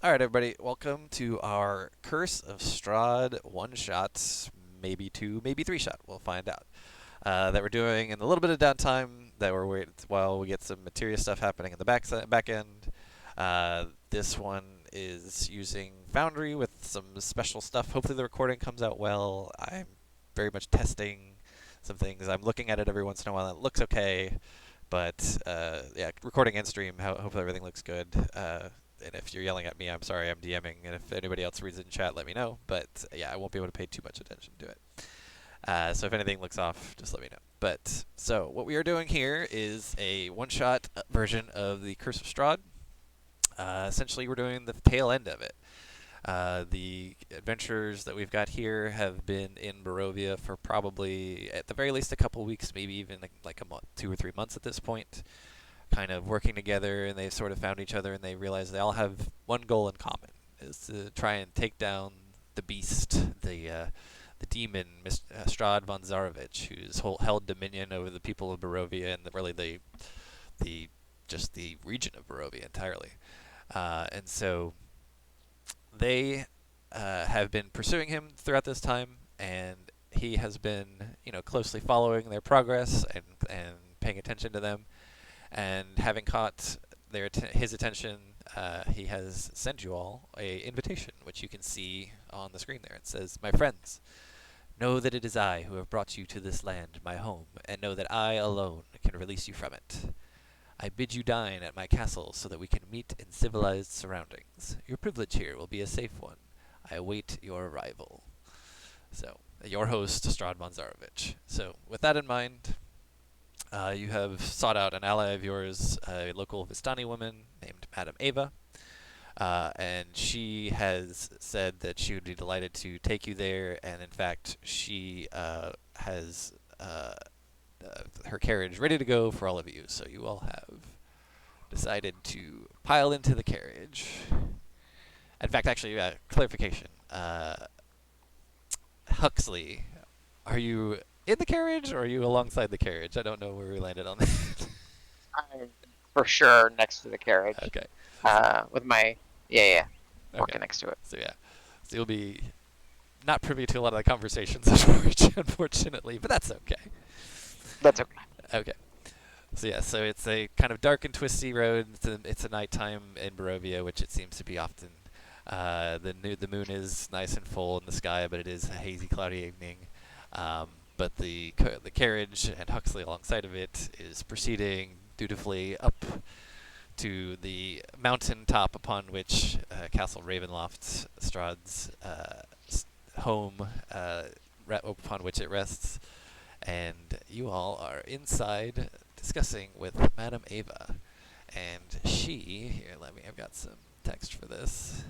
All right, everybody, welcome to our Curse of Strahd one shot, maybe two, maybe three shot. We'll find out. That we're doing in a little bit of downtime. That we're waiting while we get some materia stuff happening in the back end. This one is using Foundry with some special stuff. Hopefully, the recording comes out well. I'm very much testing some things. I'm looking at it every once in a while. And it looks okay, but yeah, recording and stream. Hopefully, everything looks good. And if you're yelling at me, I'm sorry, I'm DMing. And if anybody else reads it in chat, let me know. But yeah, I won't be able to pay too much attention to it. So if anything looks off, just let me know. But so what we are doing here is a one-shot version of the Curse of Strahd. Essentially, we're doing the tail end of it. The adventures that we've got here have been in Barovia for probably, at the very least, a couple weeks, maybe even like a month, 2 or 3 months at this point, kind of working together, and they've sort of found each other, and they realize they all have one goal in common, is to try and take down the beast, the demon, Strahd von Zarovich, who's held dominion over the people of Barovia and really the just the region of Barovia entirely. And so they have been pursuing him throughout this time, and he has been, closely following their progress and paying attention to them, and having caught his attention, he has sent you all a invitation, which you can see on the screen there. It says, "My friends, know that it is I who have brought you to this land, my home, and know that I alone can release you from it. I bid you dine at my castle so that we can meet in civilized surroundings. Your privilege here will be a safe one. I await your arrival." So, your host, Strahd Zarovich. So, with that in mind, you have sought out an ally of yours, a local Vistani woman named Madame Ava, and she has said that she would be delighted to take you there, and in fact, she has her carriage ready to go for all of you. So you all have decided to pile into the carriage. In fact, actually, clarification. Huxley, are you in the carriage or are you alongside the carriage? I don't know where we landed on that. I'm for sure next to the carriage. Okay. With my yeah, Okay. walking next to it. So yeah. So you'll be not privy to a lot of the conversations, unfortunately, but that's okay. That's okay. Okay. So yeah, so it's a kind of dark and twisty road. It's a nighttime in Barovia, which it seems to be often. The moon is nice and full in the sky, but it is a hazy, cloudy evening. But the carriage and Huxley alongside of it is proceeding dutifully up to the mountain top upon which Castle Ravenloft, Strahd's home, upon which it rests. And you all are inside discussing with Madame Ava. And here, I've got some text for this.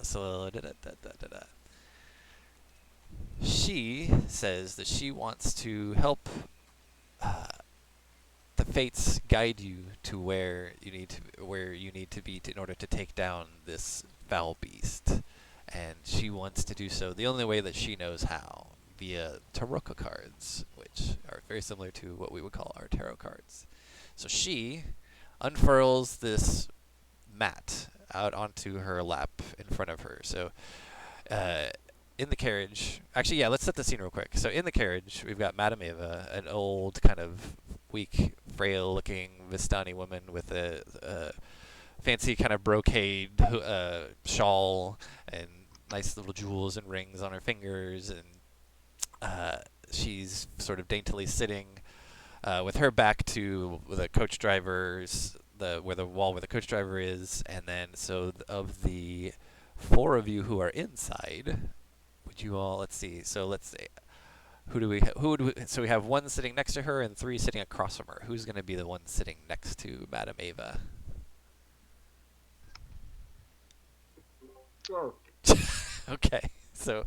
So, she says that she wants to help uh, the fates guide you to where you need to be in order to take down this foul beast, and she wants to do so the only way that she knows how, via tarot cards, which are very similar to what we would call our tarot cards. So she unfurls this mat out onto her lap in front of her. So uh, in the carriage, actually, yeah, let's set the scene real quick. So in the carriage, we've got Madame Eva, an old, kind of weak, frail-looking Vistani woman with a fancy kind of brocade shawl and nice little jewels and rings on her fingers, and she's sort of daintily sitting with her back to the coach driver's where the wall where the coach driver is, and then so of the four of you who are inside, would you all let's see. So let's see. Who would we, so we have one sitting next to her and three sitting across from her. Who's going to be the one sitting next to Madame Ava? Oh, Okay, so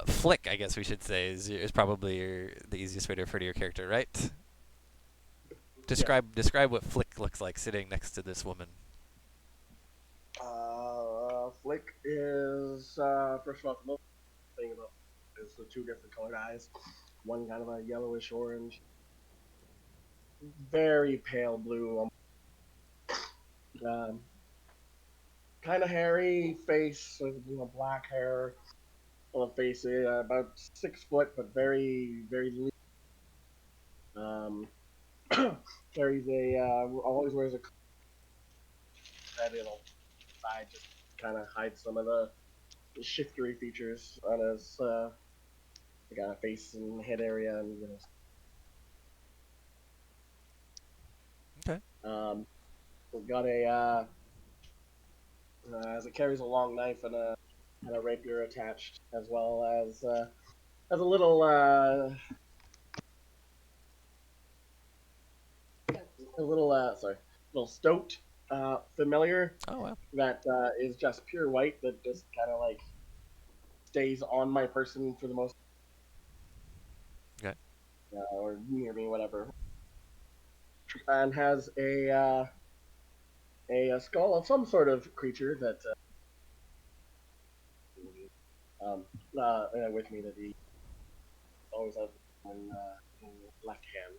Flick, I guess we should say, is probably the easiest way to refer to your character, right? yeah. Describe what Flick looks like sitting next to this woman. Flick is first of all, the most thing about is the two different colored eyes. One kind of a yellowish orange, very pale blue. kind of hairy face with black hair on the face, about 6 foot, but very very lean. Um, carries a always wears a that it'll side just kind of hide some of the shiftery features on his face and head area, and Okay. we've got a as it carries a long knife and a rapier attached, as well as a little sorry little stoat familiar Oh wow. that is just pure white that just kind of like stays on my person for the most Okay. or near me, whatever, and has a skull of some sort of creature that with me that he always has in left hand.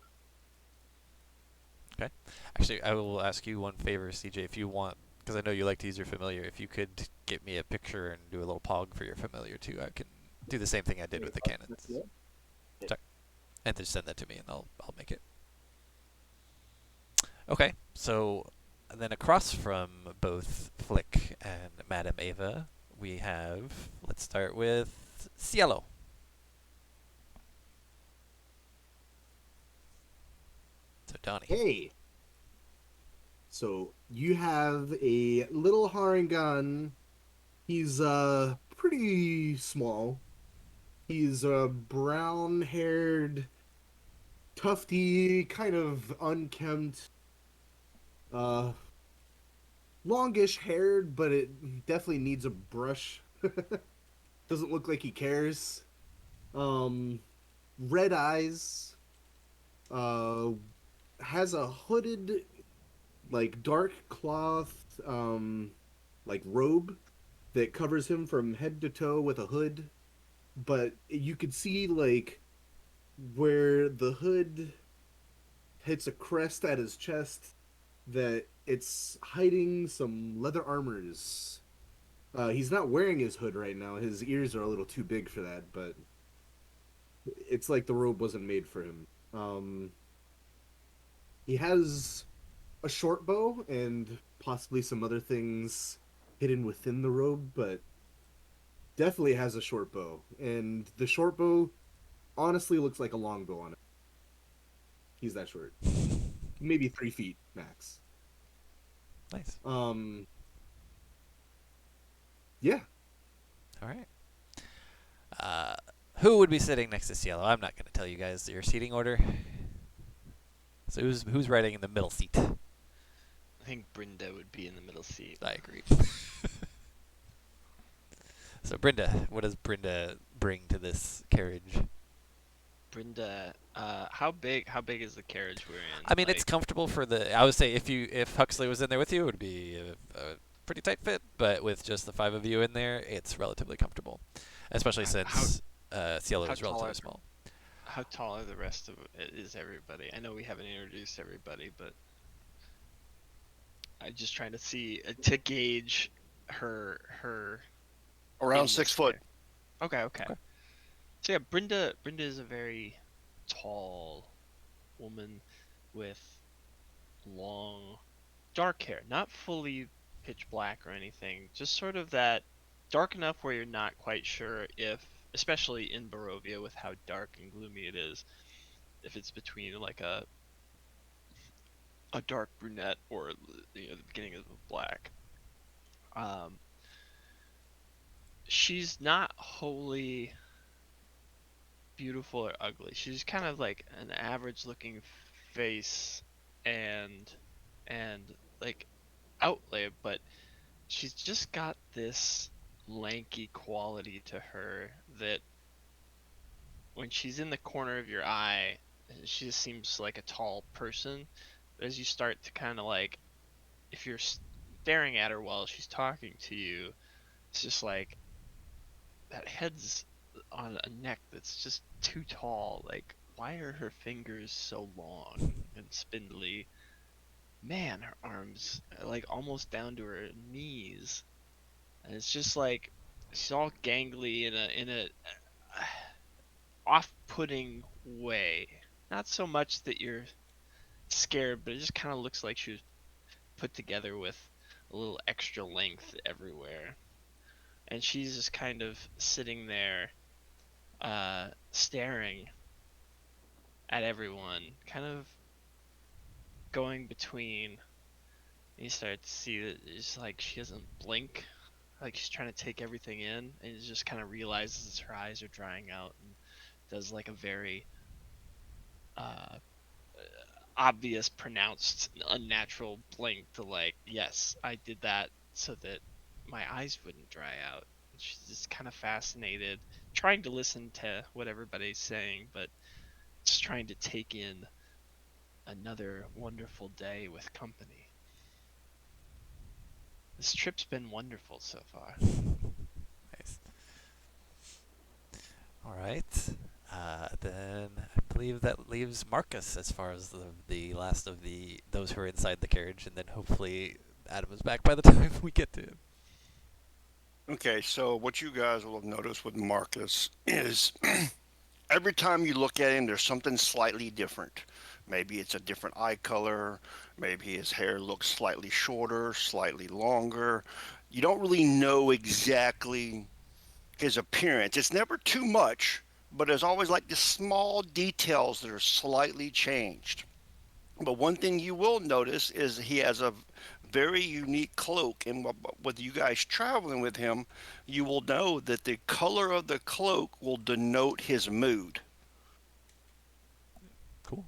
Okay. Actually, I will ask you one favor, CJ, if you want, because I know you like to use your familiar. If you could get me a picture and do a little pog for your familiar too, I can do the same thing I did with the cannons. Sorry. And just send that to me, and I'll make it. Okay. So then across from both Flick and Madame Ava, we have. Let's start with Cielo. So Donnie. Hey, so you have a little Harangan. He's pretty small. He's a brown-haired, tufty, kind of unkempt, uh, longish haired, but it definitely needs a brush. Doesn't look like he cares. Um, Red eyes. Uh, has a hooded, like dark cloth, like robe that covers him from head to toe with a hood. But you could see like where the hood hits a crest at his chest that it's hiding some leather armors. He's not wearing his hood right now. His ears are a little too big for that, but it's like the robe wasn't made for him. He has a short bow and possibly some other things hidden within the robe, but definitely has a short bow. And the short bow honestly looks like a long bow on it. He's that short. Maybe 3 feet max. Nice. Yeah. All right. Uh, who would be sitting next to Cielo? I'm not going to tell you guys your seating order. So who's riding in the middle seat? I think Brenda would be in the middle seat. I agreed. So Brenda, what does Brenda bring to this carriage? Brenda, how big is the carriage we're in? I mean, it's comfortable for the. I would say if Huxley was in there with you, it would be a pretty tight fit. But with just the 5 of you in there, it's relatively comfortable, especially since Cielo how is tall relatively are small. how tall are the rest of is everybody? I know we haven't introduced everybody, but I'm just trying to see to gauge her Around in 6 foot. Okay. So yeah, Brenda is a very tall woman with long dark hair, not fully pitch black or anything, just sort of that dark enough where you're not quite sure if, especially in Barovia with how dark and gloomy it is, if it's between like a dark brunette or the beginning of black. Um, she's not wholly beautiful or ugly. She's kind of like an average looking face and like outlay, but she's just got this lanky quality to her that when she's in the corner of your eye, she just seems like a tall person. But as you start to kind of like, if you're staring at her while she's talking to you, it's just like that head's on a neck that's just too tall. Like, why are her fingers so long and spindly? Man, her arms like almost down to her knees. and it's just like she's all gangly in a off-putting way. Not so much that you're scared, but it just kind of looks like she was put together with a little extra length everywhere. And she's just kind of sitting there, staring at everyone, kind of going between. You start to see that it's like she doesn't blink, like she's trying to take everything in, and you just kind of realizes her eyes are drying out, and does like a very uh, obvious, pronounced, unnatural blink to like, yes, I did that so that my eyes wouldn't dry out. She's just kind of fascinated, trying to listen to what everybody's saying, but just trying to take in another wonderful day with company. This trip's been wonderful so far. Nice. All right. Then I believe that leaves Marcus as far as the last of those who are inside the carriage, and then hopefully Adam is back by the time we get to him. Okay, so what you guys will have noticed with Marcus is every time you look at him, there's something slightly different. Maybe it's a different eye color. Maybe his hair looks slightly shorter, slightly longer. You don't really know exactly his appearance. It's never too much, but there's always like the small details that are slightly changed. But one thing you will notice is he has a very unique cloak, and with you guys traveling with him, you will know that the color of the cloak will denote his mood. Cool.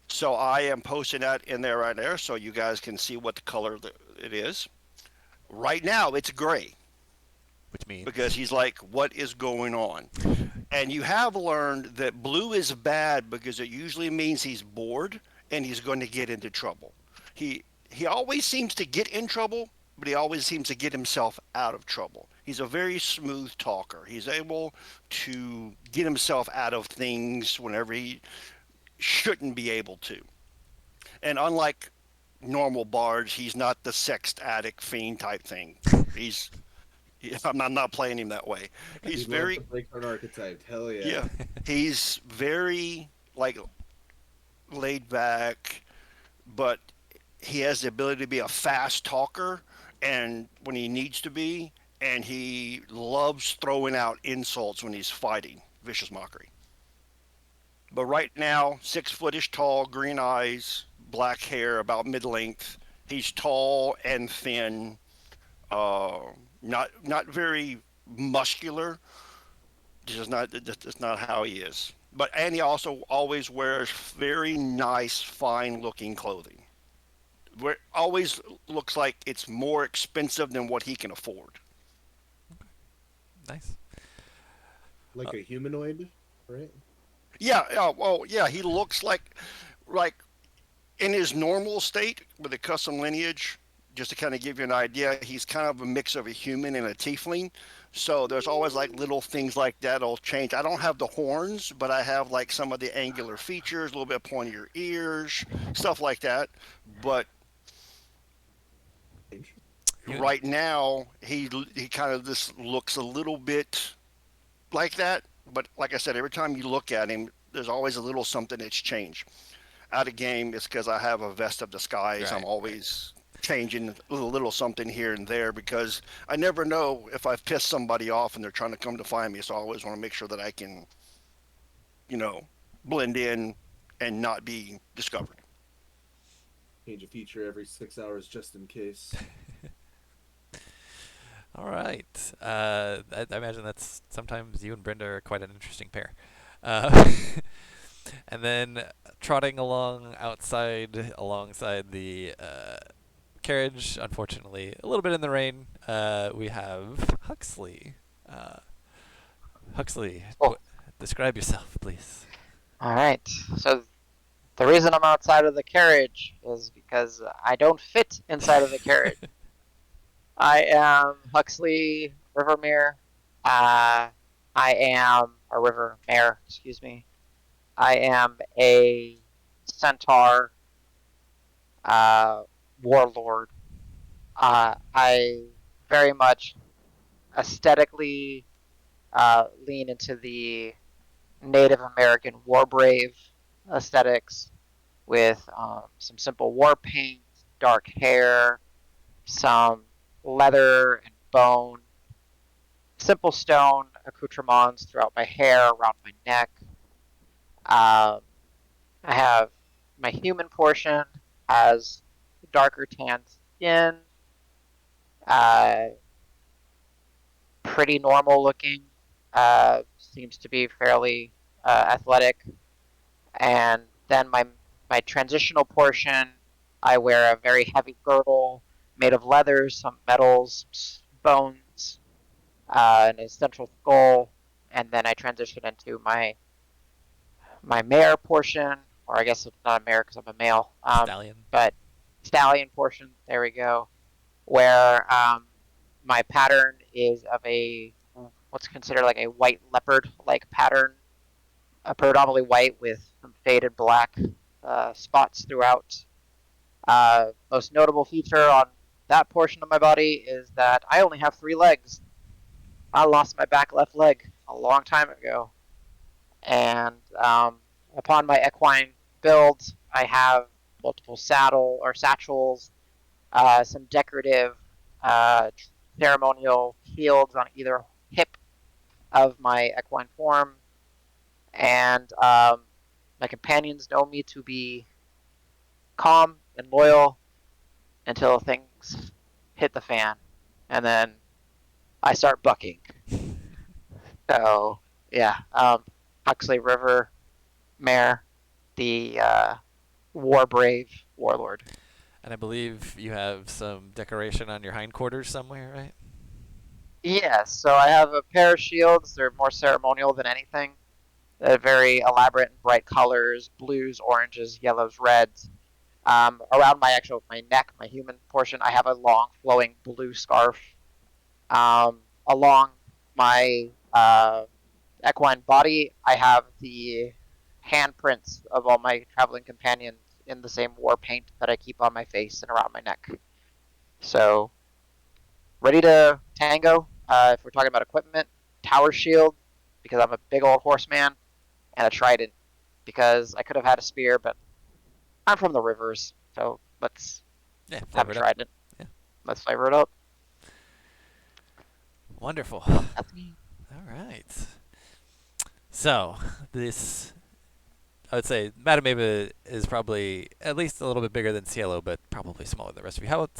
So I am posting that in there right there so you guys can see what the color it is. Right now it's gray Which means because he's like, what is going on? And you have learned that blue is bad because it usually means he's bored and he's going to get into trouble. He he always seems to get in trouble, but he always seems to get himself out of trouble. He's a very smooth talker. He's able to get himself out of things whenever he shouldn't be able to. And unlike normal bards, he's not the sex addict fiend type thing. He's I'm not playing him that way. He He's loves very the breakdown archetype. Hell yeah. yeah. He's very like laid back, but he has the ability to be a fast talker and when he needs to be, and he loves throwing out insults when he's fighting. Vicious mockery. But right now, 6 footish tall, green eyes, black hair, about mid length. He's tall and thin, uh, not very muscular. Just not how he is. But and he also always wears very nice, fine looking clothing. Where always looks like it's more expensive than what he can afford. nice. Like a humanoid, right? Yeah, yeah, well, yeah, he looks like in his normal state with a custom lineage. Just to kind of give you an idea, he's kind of a mix of a human and a tiefling. So there's always like little things like that'll change. I don't have the horns, but I have like some of the angular features, a little bit pointier ears, stuff like that. But You, right now, he kind of just looks a little bit like that. But like I said, every time you look at him, there's always a little something that's changed. Out of game, it's because I have a vest of disguise. I'm right. always changing a little something here and there because I never know if I've pissed somebody off and they're trying to come to find me. So I always want to make sure that I can, you know, blend in and not be discovered. Change a feature every 6 hours just in case. All right. I imagine that's sometimes you and Brenda are quite an interesting pair. And then trotting along outside alongside the carriage, unfortunately, a little bit in the rain, we have Huxley. Uh, Huxley, Oh, describe yourself, please. all right. So the reason I'm outside of the carriage is because I don't fit inside of the carriage. I am Huxley Rivermere. I am a Rivermare, excuse me. I am a centaur warlord. I very much aesthetically lean into the Native American war brave aesthetics with some simple war paint, dark hair, some leather and bone, simple stone accoutrements throughout my hair, around my neck. Um, I have my human portion has darker tan skin, uh, pretty normal looking, seems to be fairly athletic. And then my transitional portion, I wear a very heavy girdle made of leather, some metals, bones, an essential skull, and then I transition into my mare portion, or I guess it's not a mare because I'm a male, Stallion. but stallion portion. There we go. Where my pattern is of a what's considered like a white leopard like pattern, predominantly white with some faded black spots throughout. Most notable feature on that portion of my body is that I only have 3 legs. I lost my back left leg a long time ago, and upon my equine build, I have multiple saddle or satchels, some decorative uh, ceremonial shields on either hip of my equine form, and my companions know me to be calm and loyal until things hit the fan, and then I start bucking. So yeah, Huxley River Mare, the war brave warlord. And I believe you have some decoration on your hindquarters somewhere, right? Yes, so I have a pair of shields. They're more ceremonial than anything. They're very elaborate and bright colors: blues, oranges, yellows, reds. Around my neck, my human portion, I have a long flowing blue scarf. Along my equine body, I have the handprints of all my traveling companions in the same war paint that I keep on my face and around my neck. So, ready to tango. If we're talking about equipment, tower shield, because I'm a big old horseman, and a trident, because I could have had a spear, but I'm from the rivers, so let's Yeah, have a flavored up. trident. Yeah. Let's flavor it up. Wonderful. That's me. All right. So, this, I would say, Madame Ava is probably at least a little bit bigger than Cielo, but probably smaller than the rest of you. How about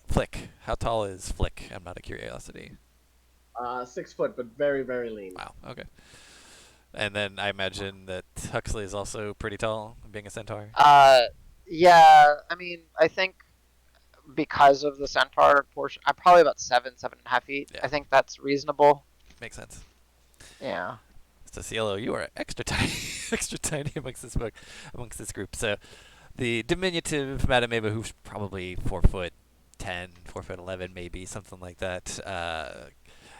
Flick? How tall is Flick? I'm out of curiosity. 6 foot, but very, very lean. Wow, okay. And then I imagine that Huxley is also pretty tall, being a centaur. Uh, yeah, I mean, I think because of the centaur portion, I'm probably about 7.5 feet. Yeah, I think that's reasonable. makes sense. Yeah. So Cielo, you are extra tiny, extra tiny amongst this group. So the diminutive Madame Ava, who's probably 4'10", 4'11", maybe something like that,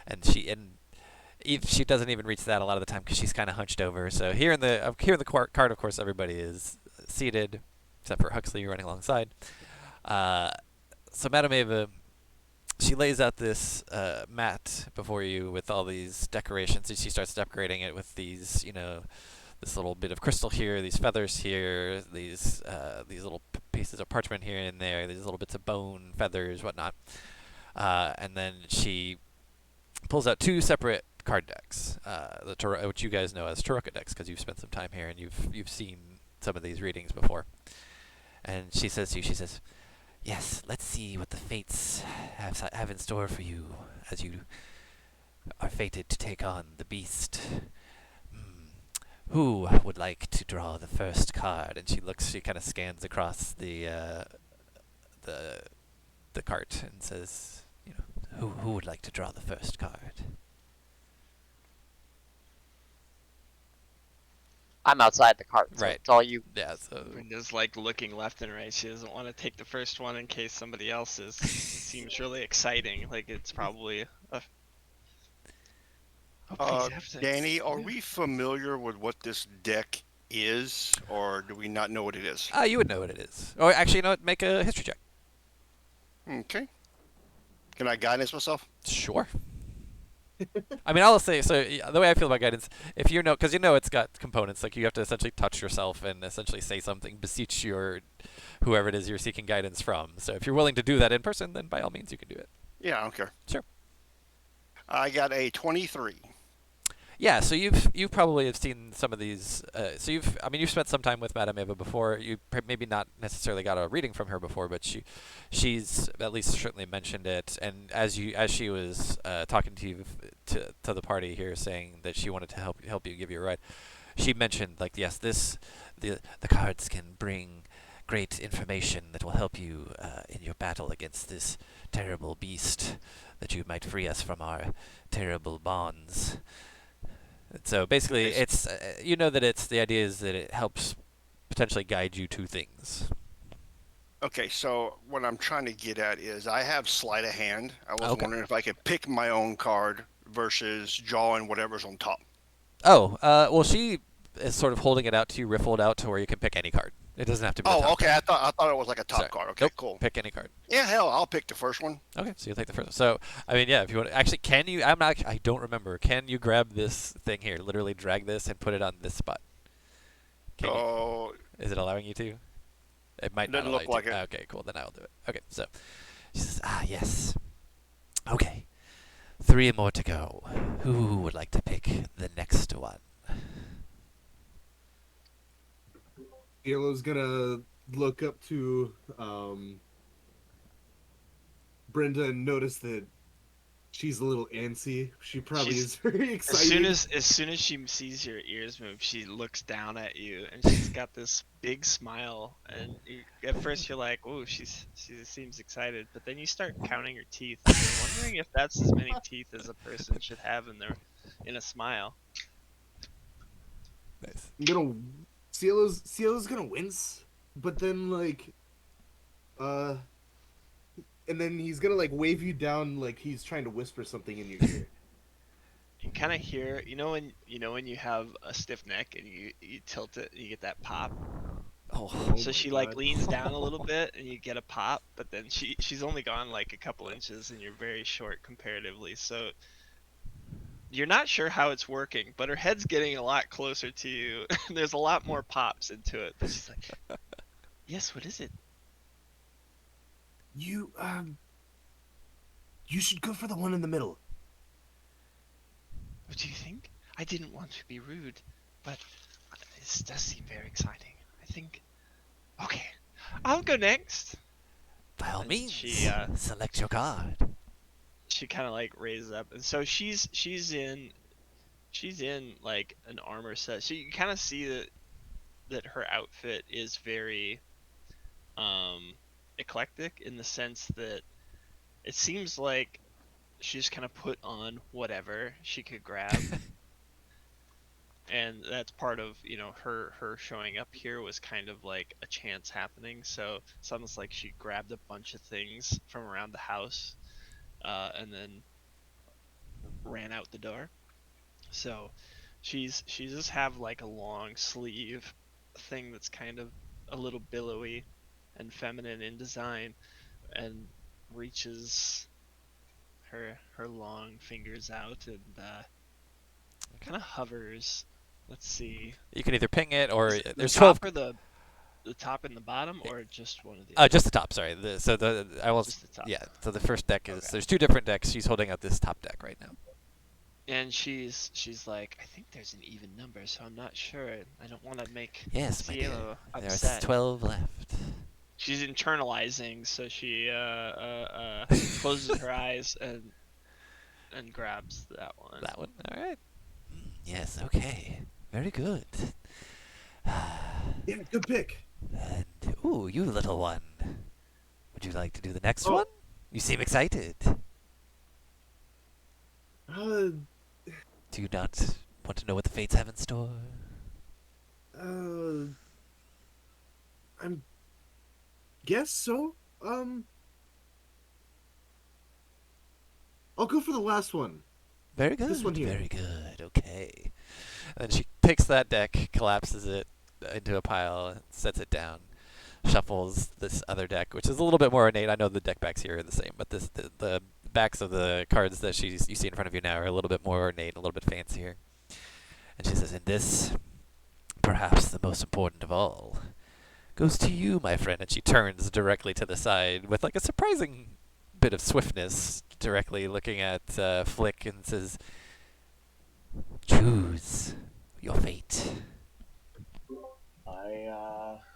and she doesn't even reach that a lot of the time because she's kind of hunched over. So here in the cart, of course, everybody is seated except for Huxley running alongside. Uh, so Madame Ava, she lays out this mat before you with all these decorations, and she starts decorating it with these, this little bit of crystal here, these feathers here, these little pieces of parchment here and there, these little bits of bone, feathers, whatnot. And then she pulls out 2 separate card decks, which you guys know as Tarokka decks because you've spent some time here and you've seen some of these readings before. And she says to you, she says, "Yes, let's see what the fates have in store for you as you are fated to take on the beast. Who would like to draw the first card?" And she kind of scans across the the cart and says, who would like to draw the first card? I'm outside the cart, so Right. it's all you. Yeah, so Brenda's like looking left and right. She doesn't want to take the first one in case somebody else is. Seems really exciting. Like it's probably a. Oh, please have to. Danny, are we familiar with what this deck is, or do we not know what it is? you would know what it is. Or actually, make a history check. Okay. Can I guidance myself? Sure. I mean, I'll say so. The way I feel about guidance, if you know, because you know it's got components, like you have to essentially touch yourself and essentially say something, beseech your whoever it is you're seeking guidance from. So if you're willing to do that in person, then by all means you can do it. Yeah, I don't care. Sure. I got a 23. Yeah, so you've probably have seen some of these. So you've spent some time with Madame Eva before. You maybe not necessarily got a reading from her before, but she's at least certainly mentioned it. And as she was talking to you to the party here, saying that she wanted to help you give you a ride, she mentioned like yes, the cards can bring great information that will help you in your battle against this terrible beast, that you might free us from our terrible bonds. So basically, Okay. it's you know that it's the idea is that it helps potentially guide you to things. Okay, so what I'm trying to get at is I have sleight of hand. I was Okay. wondering if I could pick my own card versus drawing whatever's on top. Oh, well, she is sort of holding it out to you, riffled out to where you can pick any card. It doesn't have to be the Oh, top okay. card. I thought it was like a top Sorry. card. Okay, Nope. cool. Pick any card. Yeah, hell, I'll pick the first one. Okay, so you'll take the first one. So, I mean, yeah, if you want, actually, can you? I'm not. I don't remember. Can you grab this thing here? Literally drag this and put it on this spot. Can you? Oh, Is it allowing you to? It might not doesn't allow look you like to. it. Okay, cool. Then I'll do it. Okay, so she says, yes. Okay, 3 more to go. Who would like to pick the next one? Yellow's gonna look up to Brenda and notice that she's a little antsy. She probably She's is very as soon excited. as she sees your ears move, she looks down at you, and she's got this big smile. And at first you're like, "Oh, she seems excited," but then you start counting her teeth, and you're wondering if that's as many teeth as a person should have in a smile. Nice. I'm gonna Cielo's gonna wince, but then uh and then he's gonna like wave you down like he's trying to whisper something in your ear. You kind of hear, when you have a stiff neck and you tilt it, and you get that pop. Oh, So my she God. leans down a little bit, and you get a pop, but then she's only gone like a couple inches, and you're very short comparatively. So you're not sure how it's working, but her head's getting a lot closer to you. And there's a lot more pops into it. But she's like, "Yes, what is it?" You you should go for the one in the middle. What do you think? I didn't want to be rude, but this does seem very exciting. I think. Okay, I'll go next. by all And means, select your card. She kind of like raises up, and so she's in like an armor set. So you kind of see that her outfit is very eclectic, in the sense that it seems like she's kind of put on whatever she could grab. And that's part of her showing up here was kind of like a chance happening. So it's almost like she grabbed a bunch of things from around the house, and then ran out the door. So she just have like a long sleeve thing that's kind of a little billowy and feminine in design, and reaches her long fingers out, and kind of hovers. Let's see. You can either ping it or The there's top 12. or the top and the bottom, or just one of the Just the top. Sorry. I will. just the top. Yeah. So the first deck is Okay. there's 2 different decks. She's holding out this top deck right now. And she's like, I think there's an even number, so I'm not sure. I don't want to make Yes, my dear. Cielo There's upset. 12 left. She's internalizing, so she closes her eyes and grabs that one. That one. All right. Yes. Okay. Very good. Yeah, good pick. And ooh, you little one. Would you like to do the next Oh. one? You seem excited. Uh Do you not want to know what the fates have in store? I'm guess so. I'll go for the last one. Very good. This one here. Very good. Okay. And then she picks that deck, collapses it into a pile, sets it down, shuffles this other deck, which is a little bit more ornate. I know the deck backs here are the same, but the backs of the cards that you see in front of you now are a little bit more ornate, a little bit fancier. And she says, "And this, perhaps the most important of all, goes to you, my friend." And she turns directly to the side with like a surprising bit of swiftness, directly looking at Flick, and says, "Choose your fate."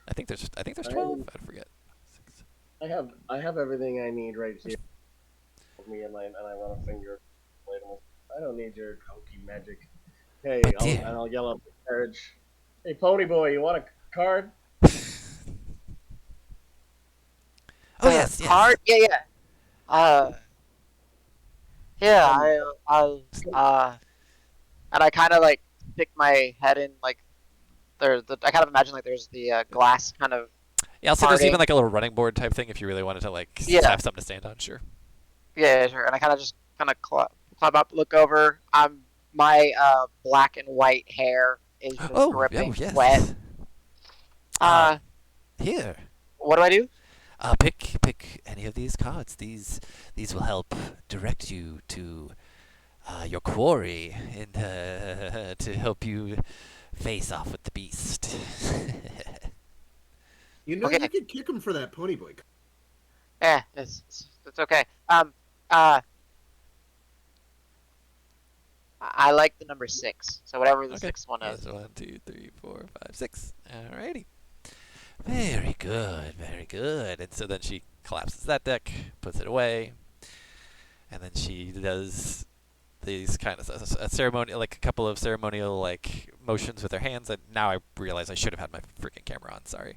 I think there's 12. I forget. Six. I have everything I need right here. Me and I run a finger. I don't need your hokey magic. Hey, But dear. I'll yell up the carriage. Hey, Pony Boy, you want a card? Oh yes, yes. Card? Yeah, yeah. Yeah, and I kind of like stick my head in like I kind of imagine like there's the glass kind of Yeah, also there's even parting. like a little running board type thing if you really wanted to like Yeah. have something to stand on. Sure. Yeah, sure. And I kind of just kind of climb up, look over. My black and white hair is just Oh, dripping yes. wet. Here. What do I do? Pick any of these cards. These will help direct you to your quarry and to help you face off with the beast. You know, Okay. you could kick him for that Pony Boy. It's okay. I like the number 6. So whatever the Okay. sixth one is. That's 1, 2, 3, 4, 5, 6. Alrighty. Very good, very good. And so then she collapses that deck, puts it away, and then she does these kind of a ceremonial, like a couple of ceremonial like motions with her hands. And now I realize I should have had my freaking camera on. Sorry.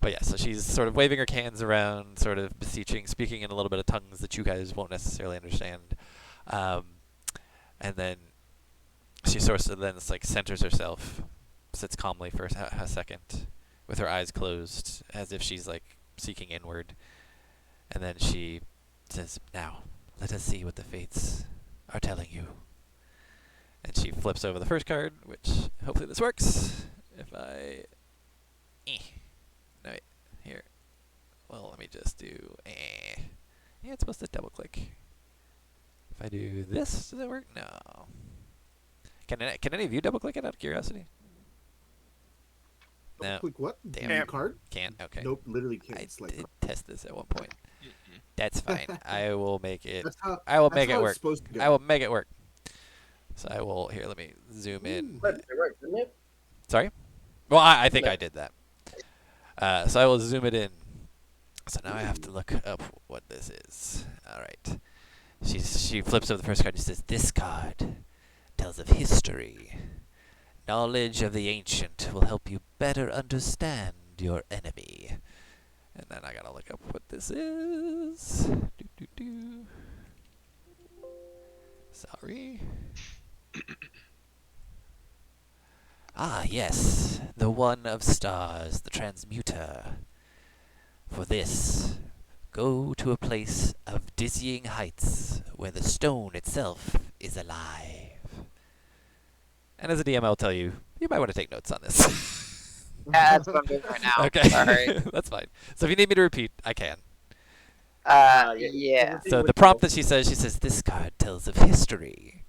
But yeah, so she's sort of waving her hands around, sort of beseeching, speaking in a little bit of tongues that you guys won't necessarily understand. And then she sort of then like centers herself, sits calmly for a second, with her eyes closed, as if she's like seeking inward. And then she says, "Now, let us see what the fates are telling you." And she flips over the first card, which hopefully this works. If I... No, wait. Here. Well, let me just do... Yeah, it's supposed to double click. If I do this, does it work? No. Can any of you double click it out of curiosity? No. Click what? Damn. The card? Can't? Okay. Nope, literally can't. I It's like did test this at one point. That's fine. I will make it... that's how, I will that's make how it it's work. supposed to go. I will make it work. So I will... Here, let me zoom in. It worked, didn't it? Sorry? Well, I think No. I did that. So I will zoom it in. So now I have to look up what this is. All right. She flips over the first card and she says, "This card tells of history. Knowledge of the ancient will help you better understand your enemy." And then I gotta look up what this is. Sorry. Ah, yes, the one of stars, the transmuter. For this, go to a place of dizzying heights where the stone itself is alive. And as a DM, I'll tell you, you might want to take notes on this. Yeah, that's what I'm doing right now. Okay, Sorry. that's fine. So if you need me to repeat, I can. Yeah. So the prompt that she says, "This card tells of history.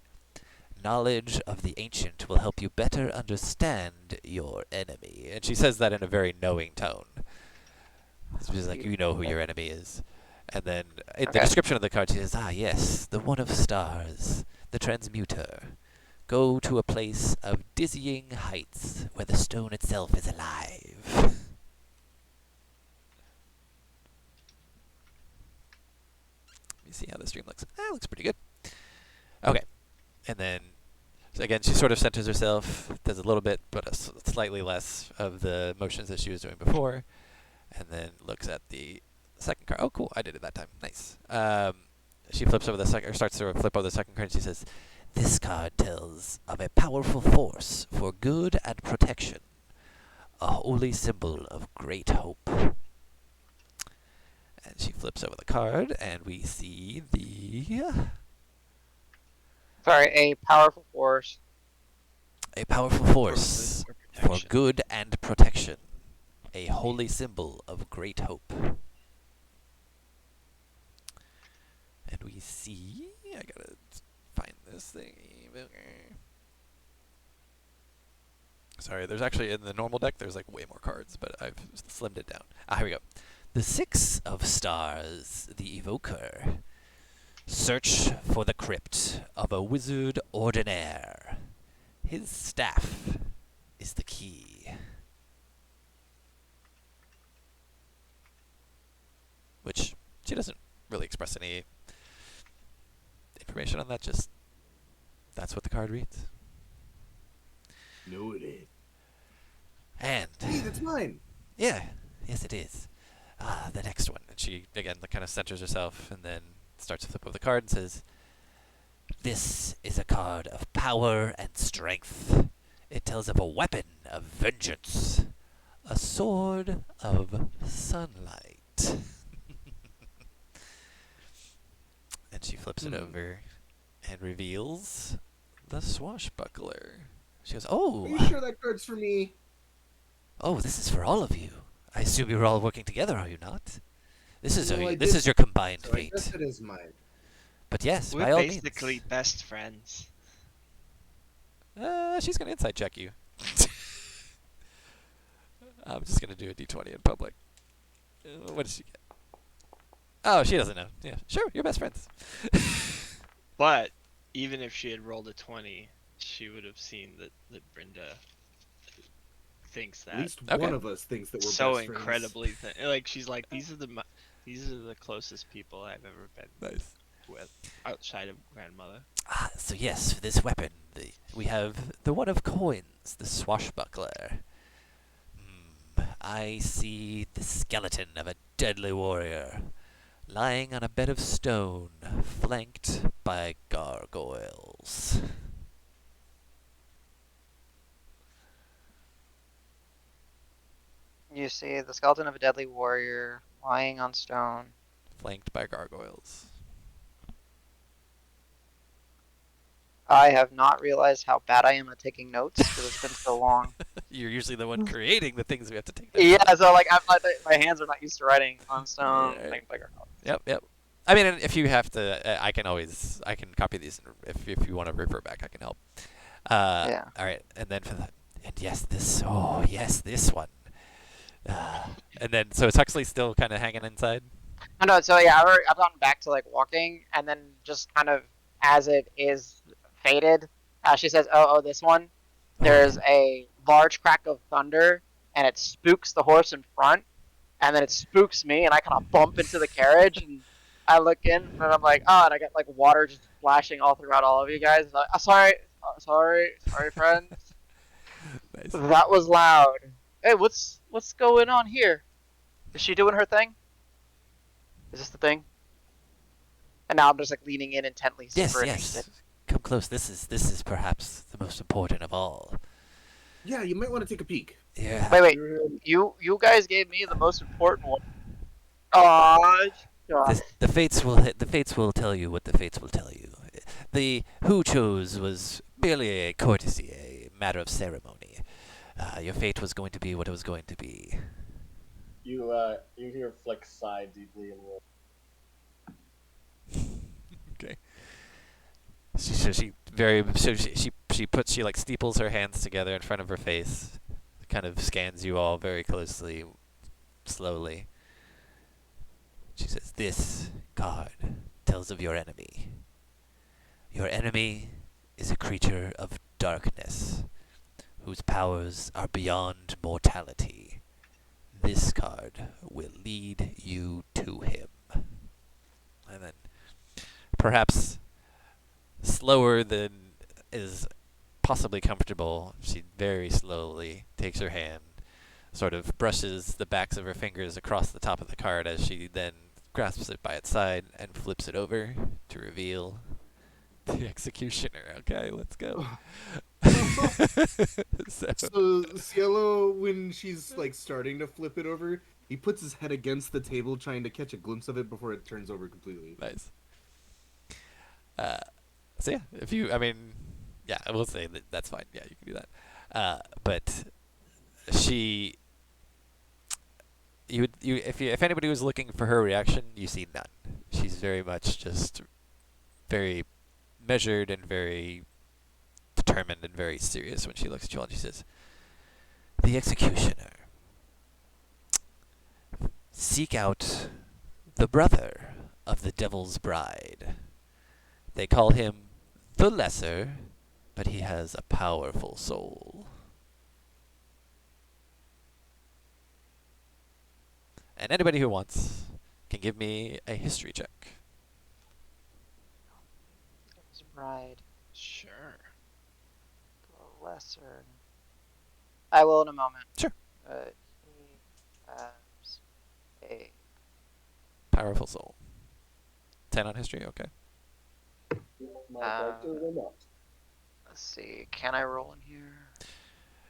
Knowledge of the ancient will help you better understand your enemy." And she says that in a very knowing tone. She's like, you know who your enemy is. And then in the Okay. description of the card, she says, "Ah, yes, the one of stars, the transmuter. Go to a place of dizzying heights where the stone itself is alive." Let me see how the stream looks. It looks pretty good. Okay. And then, so again, she sort of centers herself, does a little bit, but slightly less of the motions that she was doing before, and then looks at the second card. Oh, cool! I did it that time. Nice. She flips over the second, or starts to flip over the second card. And she says, "This card tells of a powerful force for good and protection, a holy symbol of great hope." And she flips over the card, and we see the Sorry, a powerful force. a powerful force for good and protection, a holy symbol of great hope. And we see. I gotta find this thing. Sorry, there's actually in the normal deck. There's like way more cards, but I've slimmed it down. Here we go. The Six of Stars, the Evoker. Search for the crypt of a wizard ordinaire. His staff is the key. Which she doesn't really express any information on that, just that's what the card reads. No, it ain't. And Hey, that's mine. yeah, yes it is. The next one. And she again kind of centers herself and then starts to flip over the card and says, "This is a card of power and strength. It tells of a weapon of vengeance. A sword of sunlight." And she flips it over and reveals the swashbuckler. She goes, Are "Oh, you sure that card's for me? oh, this is for all of you. I assume you're all working together, are you not? This is No, I this did- is your combined So I guess fate." it is mine. But yes, by We're all basically means. best friends. She's gonna insight check you. I'm just gonna do a d20 in public. What did she get? Oh, she doesn't know. Yeah, sure, you're best friends. But even if she had rolled a 20, she would have seen that Brenda thinks At that least Okay. one of us thinks that we're so best friends. incredibly like she's like these are the closest people I've ever been Nice. with outside of grandmother. So yes, for this weapon, we have the one of coins, the swashbuckler. I see the skeleton of a deadly warrior, lying on a bed of stone, flanked by gargoyles. You see the skeleton of a deadly warrior lying on stone. Flanked by gargoyles. I have not realized how bad I am at taking notes because it's been so long. You're usually the one creating the things we have to take notes Yeah, on. so like my hands are not used to writing on stone. Right. Like, gargoyles. Yep. I mean, and if you have to, I can copy these. And if you want to refer back, I can help. Yeah. All right, and then yes, this one. And then so is Huxley still kind of hanging inside? I know. So yeah, I've gotten back to like walking, and then just kind of as it is faded, she says, "Oh, this one." There's a large crack of thunder, and it spooks the horse in front, and then it spooks me, and I kind of bump into the carriage, and I look in, and I'm like, oh, and I get like water just splashing all throughout all of you guys. Like, sorry, friends. Nice. That was loud. Hey, what's going on here? Is she doing her thing? Is this the thing? And now I'm just like leaning in intently, super interested. Yes. Come close. This is perhaps the most important of all. Yeah, you might want to take a peek. Yeah. Wait, you guys gave me the most important one. Aw, The fates will tell you what the fates will tell you. The who chose was merely a courtesy, a matter of ceremony. Your fate was going to be what it was going to be. You hear Flick sigh deeply and will. Okay. She like steeples her hands together in front of her face, kind of scans you all very closely, slowly. She says, "This card tells of your enemy. Your enemy is a creature of darkness, whose powers are beyond mortality. This card will lead you to him." And then, perhaps slower than is possibly comfortable, she very slowly takes her hand, sort of brushes the backs of her fingers across the top of the card as she then grasps it by its side and flips it over to reveal the executioner. Okay, let's go. So Cielo, when she's like starting to flip it over, he puts his head against the table trying to catch a glimpse of it before it turns over completely. Nice. So yeah, I will say that's fine. Yeah, you can do that. But if anybody was looking for her reaction, you see none. She's very much just very measured and very determined and very serious when she looks at you all and she says, "The executioner. Seek out the brother of the devil's bride. They call him the Lesser, but he has a powerful soul." And anybody who wants can give me a history check. Devil's Bride, Sure. the lesser. I will in a moment. Sure. He has a. Powerful soul. 10 on history? Okay. My character will not. Let's see. Can I roll in here?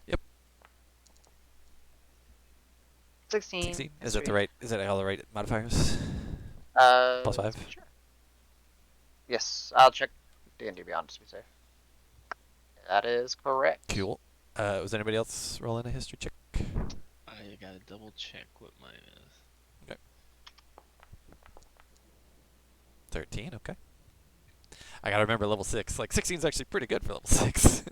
Yep. 16. 16? Is history. that all the right modifiers? Plus 5? Sure. Yes, I'll check D&D Beyond to be safe. That is correct. Cool. Was anybody else rolling a history check? I gotta double check what mine is. 13, okay. I gotta remember level 6. Like, 16 is actually pretty good for level 6.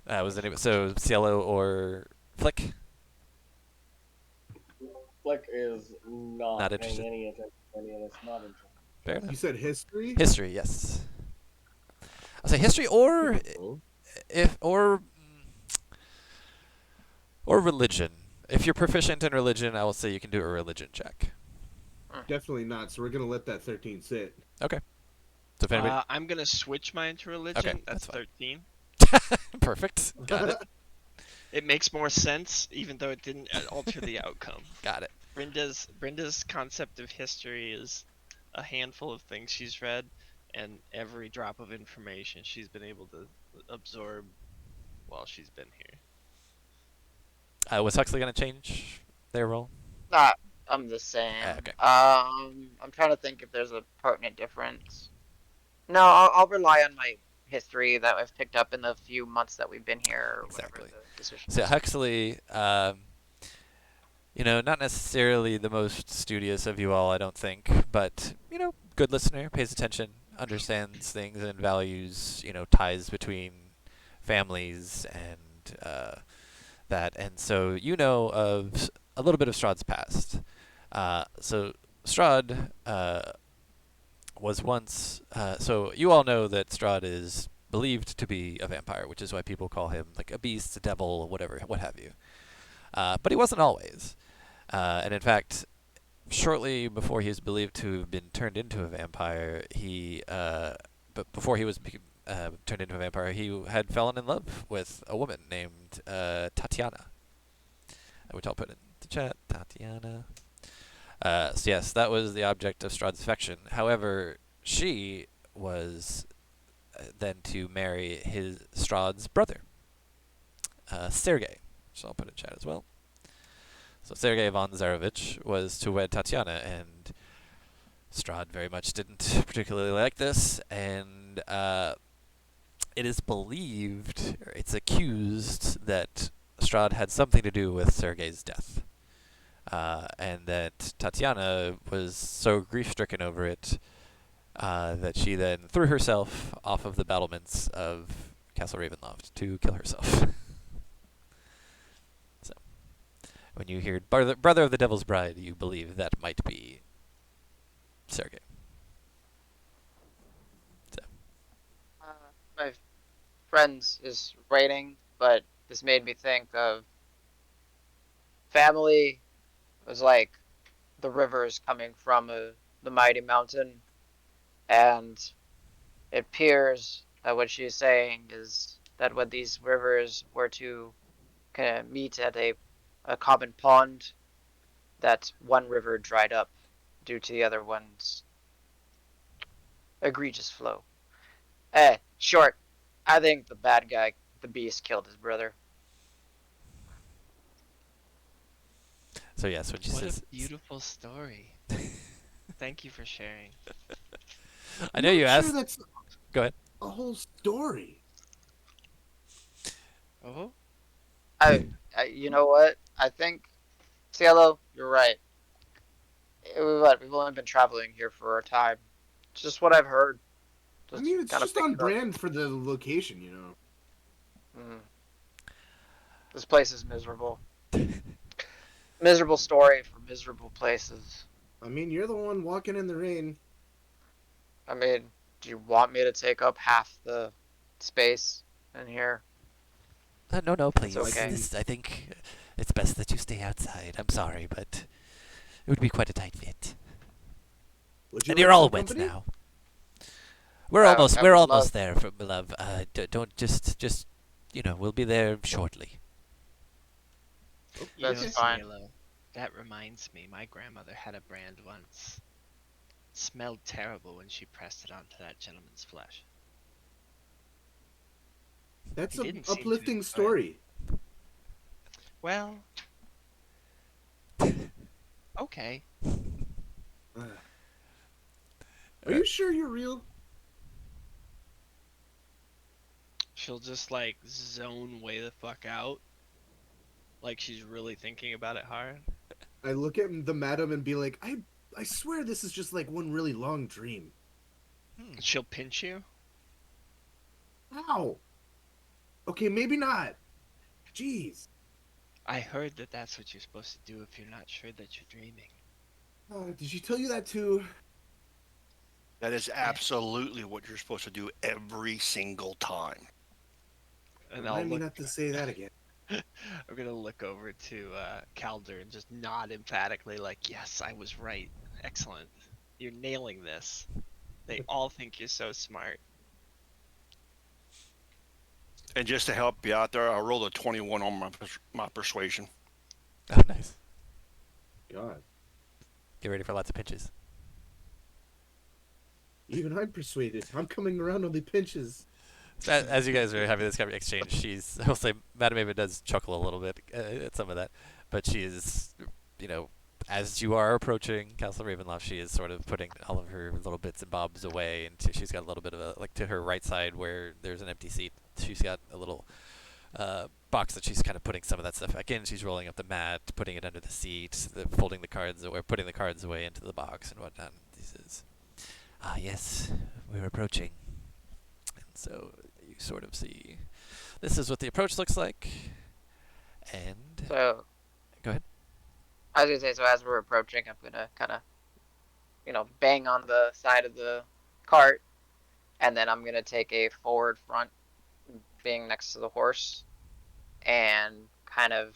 Was anybody, so Cielo or Flick? Flick is not Not paying interested. any attention to any of this. Not interested. Fair enough. You said history? History, yes. I'll say history or Oh. or religion. If you're proficient in religion, I will say you can do a religion check. Definitely not, so we're going to let that 13 sit. Okay. So if anybody, I'm gonna switch mine to religion. Okay, That's that's fine. 13. perfect. Got it. It makes more sense, even though it didn't alter the outcome. Got it. Brenda's concept of history is a handful of things she's read, and every drop of information she's been able to absorb while she's been here. Was Huxley gonna change their role? I'm the same. Okay. I'm trying to think if there's a pertinent difference. No, I'll rely on my history that I've picked up in the few months that we've been here. Or Exactly. whatever the decision So is. Huxley, not necessarily the most studious of you all, I don't think, but good listener, pays attention, understands things and values, ties between families and that, and so of a little bit of Strahd's past. So Strahd was once. So you all know that Strahd is believed to be a vampire, which is why people call him like a beast, a devil, whatever, what have you. But he wasn't always. And in fact, shortly before he is believed to have been turned into a vampire, but before he was turned into a vampire, he had fallen in love with a woman named Tatiana, which I'll put in the chat. Tatiana. So yes, that was the object of Strahd's affection. However, she was then to marry Strahd's brother, Sergei, which I'll put in chat as well. So Sergei von Zarevich was to wed Tatiana, and Strahd very much didn't particularly like this, and it is believed, or it's accused, that Strahd had something to do with Sergei's death. And that Tatiana was so grief-stricken over it that she then threw herself off of the battlements of Castle Ravenloft to kill herself. So, when you hear brother of the Devil's Bride, you believe that might be Sergei. So. My friends is writing, but this made me think of family was like the rivers coming from the mighty mountain, and it appears that what she's saying is that when these rivers were to kind of meet at a common pond, that one river dried up due to the other one's egregious flow. Short, I think the bad guy, the beast, killed his brother. So yes, when she What says, a beautiful story. Thank you for sharing. I know you Sure, asked. that's Go ahead. a whole story. Oh? You know what? I think, Cielo, you're right. We've only been traveling here for a time. It's just what I've heard. I Just mean, it's kind of just picked on it up. brand for the location, you know. Mm. This place is miserable. Miserable story for miserable places. I mean, you're the one walking in the rain. I mean, do you want me to take up half the space in here? No, no, It's please. okay. I think it's best that you stay outside. I'm sorry, but it would be quite a tight fit. Would you And like you're all some wet company? now. I We're would love. almost there, for my love. Don't just, we'll be there shortly. That's Okay. Yes, fine. Yellow. That reminds me, my grandmother had a brand once. It smelled terrible when she pressed it onto that gentleman's flesh. That's He a didn't seem to uplifting enjoy it. story. Well, okay. Uh, are Uh, you sure you're real? She'll just like zone way the fuck out. Like she's really thinking about it hard. I look at the madam and be like, I swear this is just like one really long dream. hmm. She'll pinch you. Ow. Okay, maybe not. Jeez. I heard that that's what you're supposed to do if you're not sure that you're dreaming. Did she tell you that too? That is absolutely what you're supposed to do every single time. And I'll Remind me look. not to say that again. I'm gonna look over to Calder and just nod emphatically, like, "Yes, I was right. Excellent. You're nailing this. They all think you're so smart." And just to help you out there, I rolled a 21 on my persuasion. Oh, nice. God. Get ready for lots of pinches. Even I'm persuaded. I'm coming around on the pinches. As you guys are having this kind of exchange, I'll say, Madame Ava does chuckle a little bit at some of that, but she is, as you are approaching Castle Ravenloft, she is sort of putting all of her little bits and bobs away, and she's got a little bit of like, to her right side where there's an empty seat, she's got a little box that she's kind of putting some of that stuff back in. She's rolling up the mat, putting it under the seat, folding the cards, or putting the cards away into the box and whatnot. This is, yes, we're approaching. And so you sort of see, this is what the approach looks like. And So go ahead. I was gonna say, so as we're approaching, I'm gonna kind of, bang on the side of the cart, and then I'm gonna take a forward front, being next to the horse, and kind of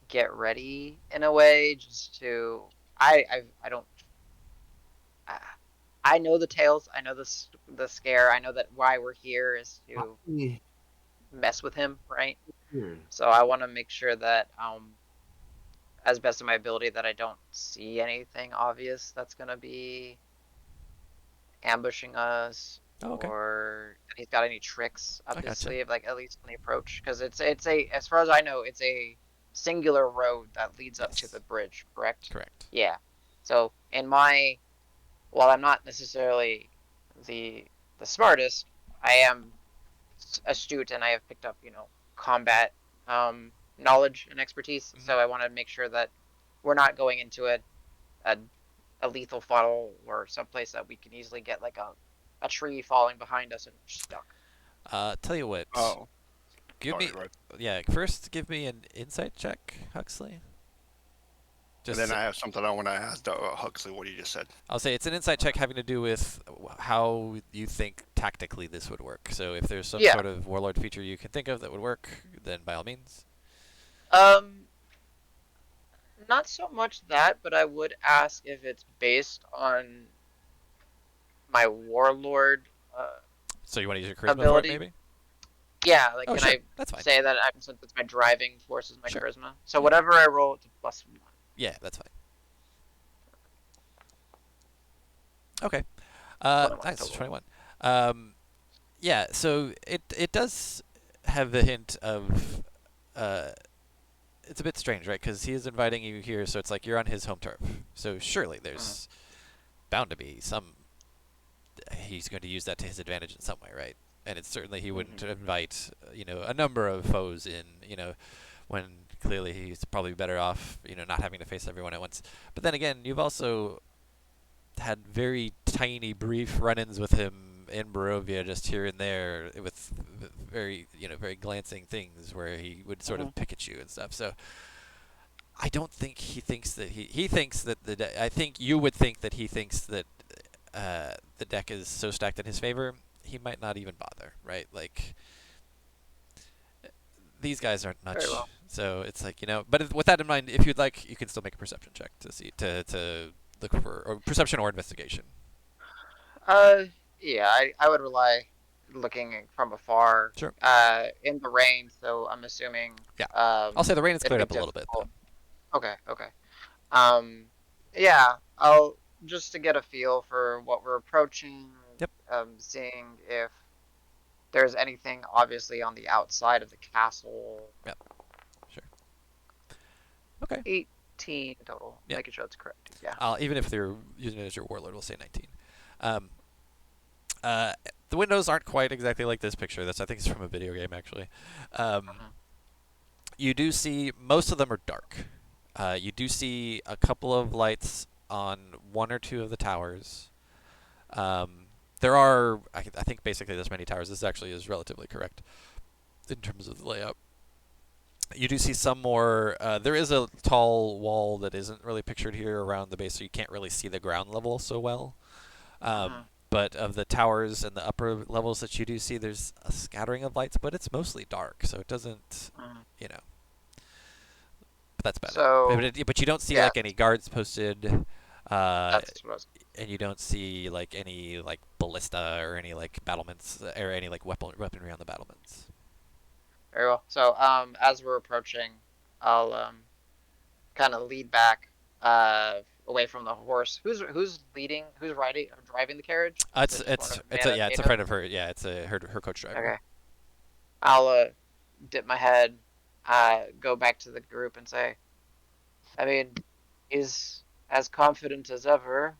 get ready in a way, just to. I don't. I, I know the tales. I know the scare. I know that why we're here is to Yeah. mess with him, right? Here. So I want to make sure that as best of my ability, that I don't see anything obvious that's gonna be ambushing us, Oh, okay. or if he's got any tricks up I his gotcha. sleeve, like at least on the approach, because it's a, as far as I know, it's a singular road that leads up to the Yes. bridge, correct? Correct. Yeah. So while I'm not necessarily the smartest, I am astute, and I have picked up, combat knowledge and expertise. Mhm. So I want to make sure that we're not going into a a lethal funnel, or someplace that we can easily get like a tree falling behind us and we're stuck. Tell you what. Oh, Give sorry, me, right. yeah. First, give me an insight check, Huxley. And Just, then I have something I want to ask Huxley what he just said. I'll say it's an insight check having to do with how you think tactically this would work. So if there's some Yeah. sort of warlord feature you can think of that would work, then by all means. Um, Not so much that, but I would ask if it's based on my warlord So you want to use your charisma for it, ability. maybe? Yeah, like Oh, can sure. I That's fine. say that since it's my driving force is my Sure. charisma? So Yeah. whatever I roll, it's a +1. Yeah, that's fine. Okay. 21 Nice, total. 21. Yeah, so it does have the hint of, it's a bit strange, right? Because he is inviting you here, so it's like you're on his home turf. So surely there's bound to be some. He's going to use that to his advantage in some way, right? And it's certainly he wouldn't invite, a number of foes in. When clearly he's probably better off, not having to face everyone at once. But then again, you've also had very tiny, brief run-ins with him in Barovia, just here and there, with very, very glancing things where he would sort of pick at you and stuff. So I don't think he thinks that he thinks that I think you would think that he thinks that the deck is so stacked in his favor, he might not even bother, right? Like, these guys aren't much. Very well. So it's like, but with that in mind, if you'd like, you can still make a perception check to look for, or perception or investigation. Yeah, I would rely looking from afar. Sure. In the rain, so I'm assuming. Yeah. I'll say the rain has it'll cleared be up a little bit, though. difficult. Okay. Yeah, I'll just to get a feel for what we're approaching. Yep. Seeing if there's anything obviously on the outside of the castle. Yep. Sure. Okay. 18 total. Yep. Making sure it's correct. Yeah. Even if they're using it as your warlord, we'll say 19. The windows aren't quite exactly like this picture. I think it's from a video game, actually. You do see most of them are dark. You do see a couple of lights on one or two of the towers. There are, I think, basically this many towers. This actually is relatively correct in terms of the layout. You do see some more. There is a tall wall that isn't really pictured here around the base, so you can't really see the ground level so well. But of the towers and the upper levels that you do see, there's a scattering of lights, but it's mostly dark, so it doesn't, But that's better. So, but you don't see yeah. like any guards posted, That's what I was. and you don't see like any like ballista or any like battlements or any like weaponry on the battlements. Very well. So, as we're approaching, I'll kind of lead back away from the horse. Who's leading? Who's driving the carriage? It's a friend of her. Yeah, it's her coach driver. Okay. I'll dip my head, go back to the group and say, I mean, he's as confident as ever.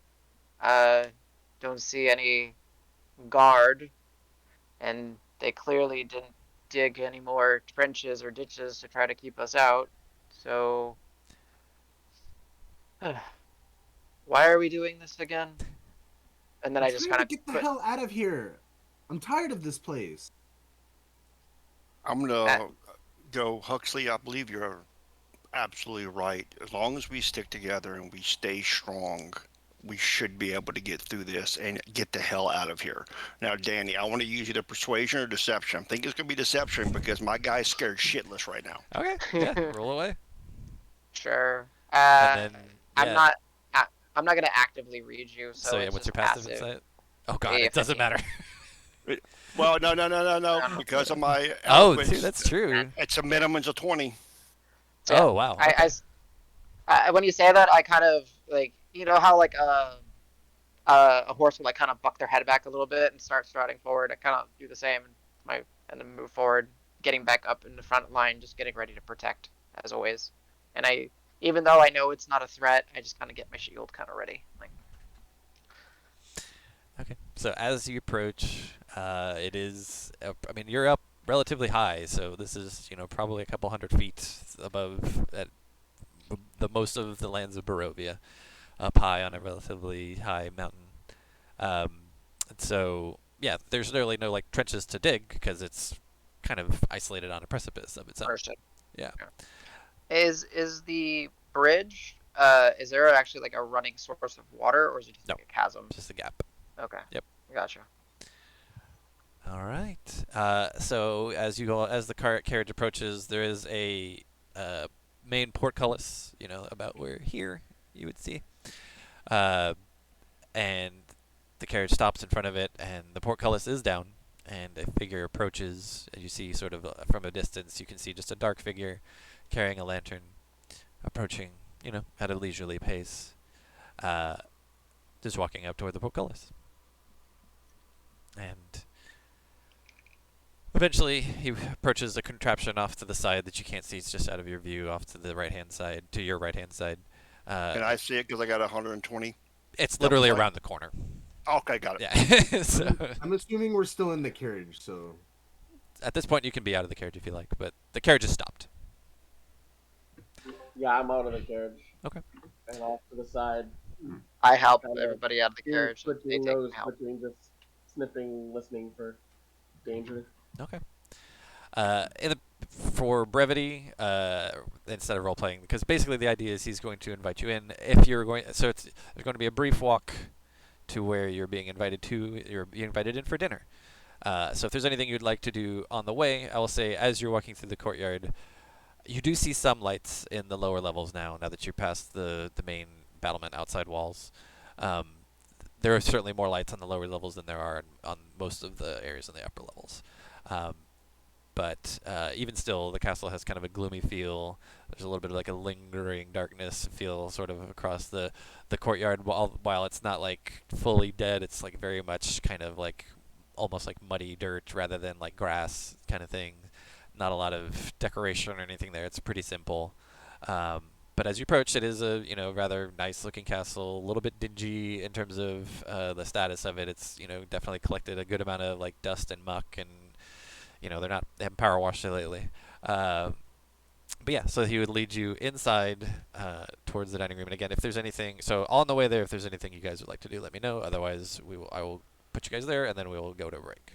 Don't see any guard, and they clearly didn't dig any more trenches or ditches to try to keep us out. So, why are we doing this again? And then I just kind of get the hell out of here. I'm tired of this place. I'm gonna go, Huxley. I believe you're absolutely right. As long as we stick together and we stay strong, we should be able to get through this and get the hell out of here. Now, Danny, I want to use either persuasion or deception. I think it's gonna be deception because my guy's scared shitless right now. Okay. Yeah. Roll away. Sure. And then, yeah. I'm not gonna actively read you. So yeah, it's what's your just passive insight? Oh God, Yeah, it doesn't 15. matter. Well, no. Because of my Oh, eloquence, that's true. it's a minimum of 20. So, Oh wow. Okay. When you say that, I kind of like how like a horse will like kind of buck their head back a little bit and start striding forward. I kind of do the same and then move forward, getting back up in the front line, just getting ready to protect as always. And even though I know it's not a threat, I just kind of get my shield kind of ready. Like, Okay. So as you approach, it is. I mean, you're up relatively high, so this is probably a couple hundred feet above the most of the lands of Barovia, up high on a relatively high mountain. And so yeah, there's literally no like trenches to dig because it's kind of isolated on a precipice of its own. understood. Yeah. Is the bridge? Is there actually like a running source of water, or is it just No. like a chasm? Just a gap. Okay. Yep. Gotcha. All right. So as the carriage approaches, there is a main portcullis, about where here you would see, and the carriage stops in front of it, and the portcullis is down, and a figure approaches. And you see, sort of from a distance, you can see just a dark figure carrying a lantern, approaching, at a leisurely pace, just walking up toward the portcullis. And eventually, he approaches a contraption off to the side that you can't see. It's just out of your view, off to the right-hand side, to your right-hand side. Can I see it because I got 120? It's literally Double around the corner. Okay, got it. Yeah. So I'm assuming we're still in the carriage, so. at this point, you can be out of the carriage if you like, but the carriage is stopped. Yeah, I'm out of the carriage. Okay. And off to the side, I help kind of everybody out of the carriage, and they switching take those help. between just sniffing, listening for danger. Okay. In the for brevity, instead of role playing, because basically the idea is he's going to invite you in. If you're going, so there's going to be a brief walk to where you're being invited to. You're being invited in for dinner. So if there's anything you'd like to do on the way, I will say as you're walking through the courtyard, you do see some lights in the lower levels now. Now that you're past the main battlement outside walls, um, there are certainly more lights on the lower levels than there are on most of the areas in the upper levels. Um, but even still, the castle has kind of a gloomy feel. There's a little bit of like a lingering darkness feel sort of across the courtyard. While it's not like fully dead, it's like very much kind of like almost like muddy dirt rather than like grass kind of thing. Not a lot of decoration or anything there. It's pretty simple. But as you approach, it is a rather nice looking castle. A little bit dingy in terms of the status of it. It's definitely collected a good amount of like dust and muck, and they haven't power washed it lately. But yeah, so he would lead you inside towards the dining room. And again, if there's anything, so on the way there, if there's anything you guys would like to do, let me know. Otherwise, I will put you guys there, and then we will go to break.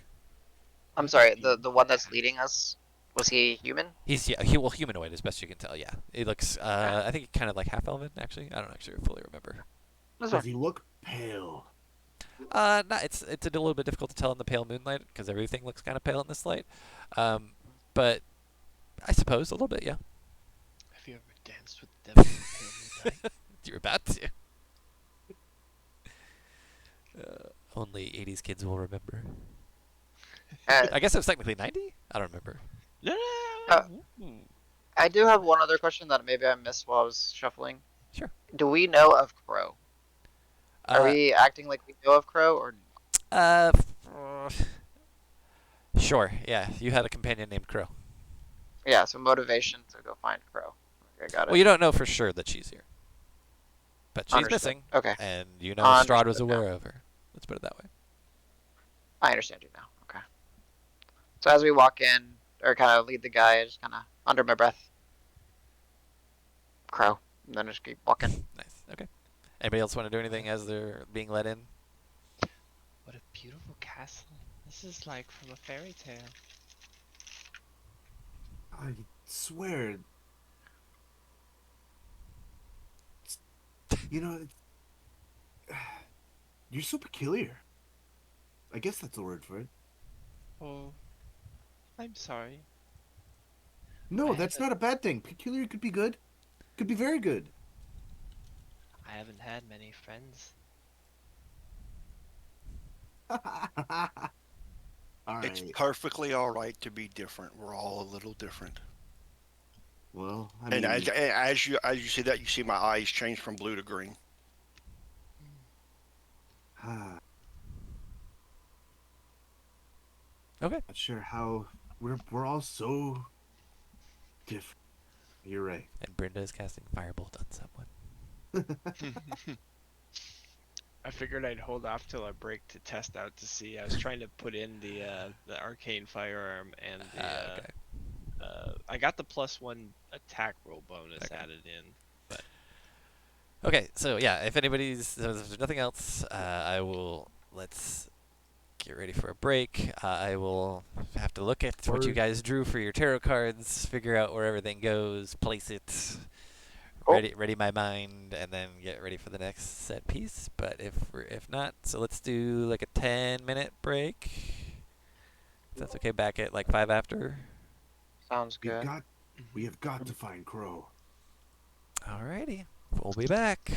I'm sorry, the one that's leading us, was he human? He's humanoid as best you can tell. Yeah, he looks. I think kind of like half elven actually. I don't actually fully remember. That's Does fine. he look pale? No, it's a little bit difficult to tell in the pale moonlight because everything looks kind of pale in this light. But I suppose a little bit, yeah. Have you ever danced with the devil in the pale moonlight? You're about to. Only 80s kids will remember. I guess it was technically 90? I don't remember. No, Uh, no, no. I do have one other question that maybe I missed while I was shuffling. Sure. Do we know of Crow? Are Uh, we acting like we know of Crow, or uh, sure, yeah. You had a companion named Crow. yeah? So motivation to go find Crow. Okay, got it. Well, you don't know for sure that she's here. But she's Understood. missing. Okay, And Strahd was Understood now. aware of her. Let's put it that way. I understand you now. Okay. So as we walk in, or kind of lead the guy, I just kind of under my breath, Crow, and then just keep walking. Nice. Okay. Anybody else want to do anything as they're being let in? What a beautiful castle. This is like from a fairy tale. I swear. You're so peculiar. I guess that's the word for it. Oh, I'm sorry. No, I that's haven't- not a bad thing. Peculiar could be good. Could be very good. I haven't had many friends. All It's right. perfectly all right to be different. We're all a little different. Well, I And mean, as you see that, you see my eyes change from blue to green. not Okay. sure how we're all so different. You're right. And Brenda is casting Firebolt on someone. I figured I'd hold off till our break to test out to see. I was trying to put in the arcane firearm and the Okay. I got the +1 attack roll bonus Okay. added in. Okay, so yeah, if if there's nothing else, let's get ready for a break. I will have to look at what you guys drew for your tarot cards, figure out where everything goes, place it, Cool. ready my mind, and then get ready for the next set piece. But if not, so let's do like a 10-minute break. If that's okay, back at like 5 after. Sounds good. We have got to find Crow. Alrighty, we'll be back.